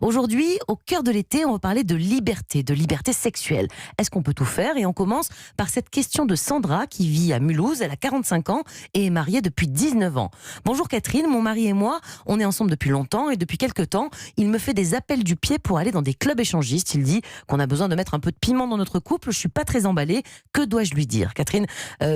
Aujourd'hui, au cœur de l'été, on va parler de liberté sexuelle. Est-ce qu'on peut tout faire? Et on commence par cette question de Sandra qui vit à Mulhouse. Elle a 45 ans et est mariée depuis 19 ans. Bonjour Catherine, mon mari et moi, on est ensemble depuis longtemps et depuis quelques temps, il me fait des appels du pied pour aller dans des clubs échangistes. Il dit qu'on a besoin de mettre un peu de piment dans notre couple. Je suis pas très emballée. Que dois-je lui dire? Catherine,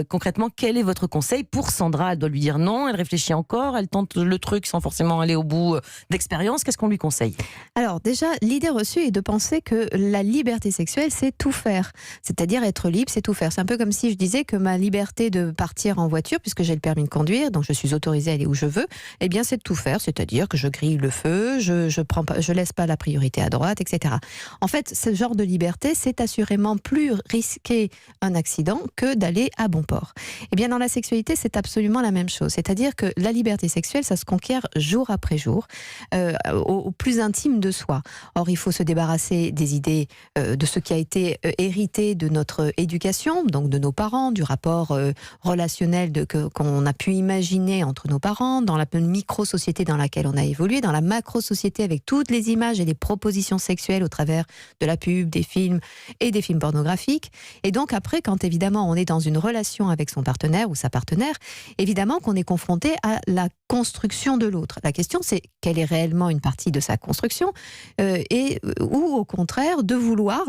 concrètement, quel est votre conseil pour Sandra? Elle doit lui dire non, elle réfléchit encore, elle tente le truc sans forcément aller au bout d'expérience. Qu'est-ce qu'on lui conseille? Alors déjà, l'idée reçue est de penser que la liberté sexuelle, c'est tout faire. C'est-à-dire être libre, c'est tout faire. C'est un peu comme si je disais que ma liberté de partir en voiture, puisque j'ai le permis de conduire, donc je suis autorisée à aller où je veux, eh bien c'est de tout faire. C'est-à-dire que je grille le feu, je laisse pas la priorité à droite, etc. En fait, ce genre de liberté, c'est assurément plus risquer un accident que d'aller à bon port. Eh bien dans la sexualité, c'est absolument la même chose. C'est-à-dire que la liberté sexuelle, ça se conquiert jour après jour, au plus intime de soi. Or, il faut se débarrasser des idées de ce qui a été hérité de notre éducation, donc de nos parents, du rapport relationnel qu'on a pu imaginer entre nos parents, dans la micro-société dans laquelle on a évolué, dans la macro-société avec toutes les images et les propositions sexuelles au travers de la pub, des films et des films pornographiques. Et donc après, quand évidemment on est dans une relation avec son partenaire ou sa partenaire, évidemment qu'on est confronté à la construction de l'autre. La question, c'est quelle est réellement une partie de sa construction ou au contraire de vouloir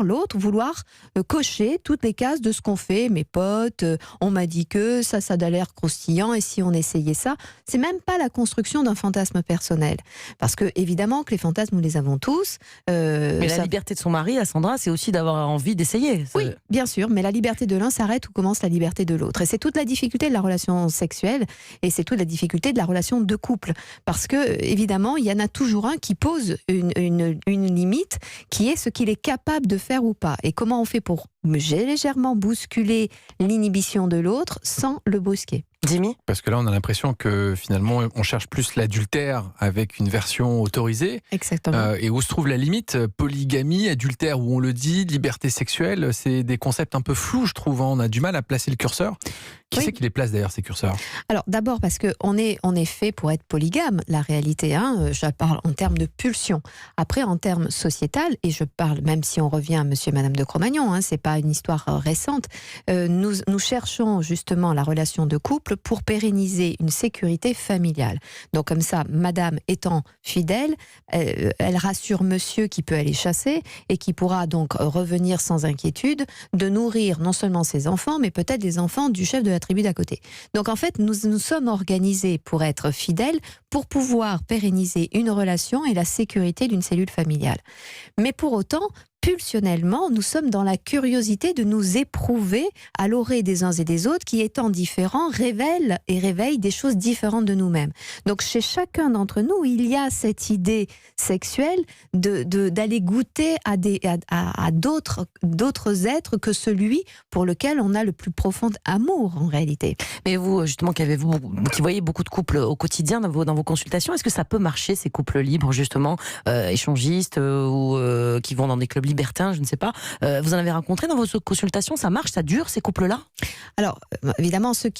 cocher toutes les cases de ce qu'on fait. Mes potes, on m'a dit que ça a l'air croustillant et si on essayait ça, c'est même pas la construction d'un fantasme personnel. Parce que évidemment que les fantasmes, nous les avons tous. Mais la liberté de son mari, à Sandra, c'est aussi d'avoir envie d'essayer. Oui, bien sûr, mais la liberté de l'un s'arrête où commence la liberté de l'autre. Et c'est toute la difficulté de la relation sexuelle et c'est toute la difficulté de la relation de couple. Parce que, évidemment, il y en a toujours un qui pose une limite qui est ce qu'il est capable de faire ou pas. Et comment on fait pour légèrement bousculer l'inhibition de l'autre sans le brusquer? Jimmy? Parce que là, on a l'impression que finalement, on cherche plus l'adultère avec une version autorisée. Exactement. Et où se trouve la limite? Polygamie, adultère, où on le dit, liberté sexuelle, c'est des concepts un peu flous, je trouve. On a du mal à placer le curseur. Qui c'est qui les place d'ailleurs, ces curseurs? Alors d'abord parce qu'on est fait pour être polygame, la réalité. Je parle en termes de pulsion. Après, en termes sociétal, et je parle, même si on revient à monsieur et madame de Cro-Magnon, c'est pas une histoire récente, nous cherchons justement la relation de couple pour pérenniser une sécurité familiale. Donc comme ça, madame étant fidèle, elle rassure monsieur qui peut aller chasser et qui pourra donc revenir sans inquiétude de nourrir non seulement ses enfants, mais peut-être les enfants du chef de la tribu d'à côté. Donc en fait, nous sommes organisés pour être fidèles, pour pouvoir pérenniser une relation et la sécurité d'une cellule familiale. Mais pour autant, pulsionnellement, nous sommes dans la curiosité de nous éprouver à l'orée des uns et des autres qui, étant différents, réveillent des choses différentes de nous-mêmes. Donc, chez chacun d'entre nous, il y a cette idée sexuelle d'aller goûter à d'autres êtres que celui pour lequel on a le plus profond amour, en réalité. Mais vous, justement, qui voyez beaucoup de couples au quotidien dans vos consultations, est-ce que ça peut marcher, ces couples libres, justement, échangistes ou qui vont dans des clubs libertins, je ne sais pas. Vous en avez rencontré dans vos consultations? Ça marche, ça dure, ces couples-là? Alors, évidemment, ceux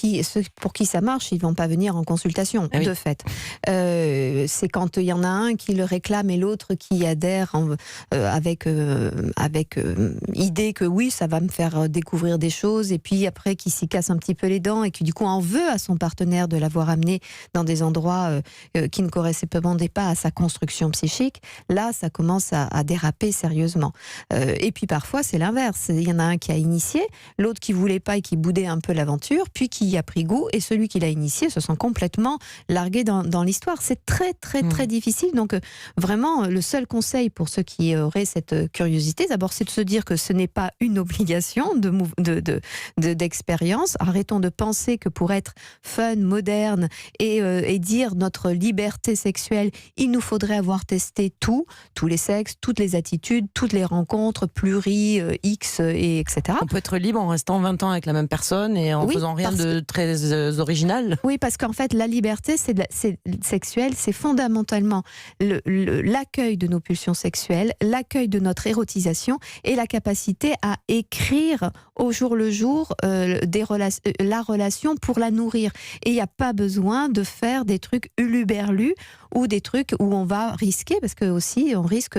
pour qui ça marche, ils ne vont pas venir en consultation, oui. De fait. C'est quand il y en a un qui le réclame et l'autre qui adhère avec idée que oui, ça va me faire découvrir des choses, et puis après qui s'y casse un petit peu les dents et qui du coup en veut à son partenaire de l'avoir amené dans des endroits qui ne correspondaient pas à sa construction psychique. Là, ça commence à déraper sérieusement. Et puis parfois, c'est l'inverse. Il y en a un qui a initié, l'autre qui voulait pas et qui boudait un peu l'aventure, puis qui y a pris goût, et celui qui l'a initié se sent complètement largué dans l'histoire. C'est très, très, très difficile. Donc, vraiment, le seul conseil pour ceux qui auraient cette curiosité, d'abord, c'est de se dire que ce n'est pas une obligation d'expérience. Arrêtons de penser que pour être fun, moderne et dire notre liberté sexuelle, il nous faudrait avoir testé tous les sexes, toutes les attitudes, toutes les rencontres X, et etc. On peut être libre en restant 20 ans avec la même personne et en faisant rien de très original. Oui, parce qu'en fait, la liberté sexuelle, c'est fondamentalement l'accueil de nos pulsions sexuelles, l'accueil de notre érotisation et la capacité à écrire au jour le jour la relation pour la nourrir. Et il n'y a pas besoin de faire des trucs huluberlus ou des trucs où on va risquer, parce que aussi on risque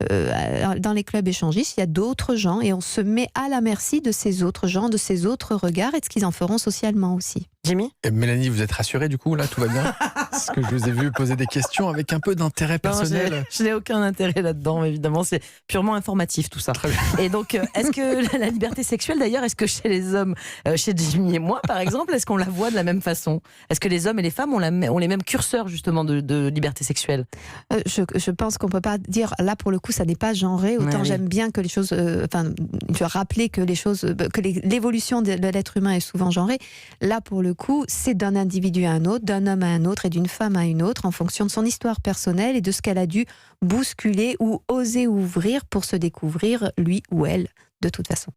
dans les clubs échangistes, il y a d'autres gens et on se met à la merci de ces autres gens, de ces autres regards et de ce qu'ils en feront socialement aussi. Jimmy ? Mélanie, vous êtes rassurée du coup, là, tout va bien? Parce que je vous ai vu poser des questions avec un peu d'intérêt personnel. Non, je n'ai aucun intérêt là-dedans, évidemment, c'est purement informatif tout ça. Très bien. Et donc, est-ce que la liberté sexuelle, d'ailleurs, est-ce que chez les hommes, chez Jimmy et moi, par exemple, est-ce qu'on la voit de la même façon? Est-ce que les hommes et les femmes ont les mêmes curseurs, justement, de liberté sexuelle? Je pense qu'on ne peut pas dire, là, pour le coup, ça n'est pas genré. Autant j'aime bien que les choses... je veux rappeler que l'évolution de l'être humain est souvent genrée. Là, pour le coup, c'est d'un individu à un autre, d'un homme à un autre et d'une femme à une autre en fonction de son histoire personnelle et de ce qu'elle a dû bousculer ou oser ouvrir pour se découvrir lui ou elle de toute façon.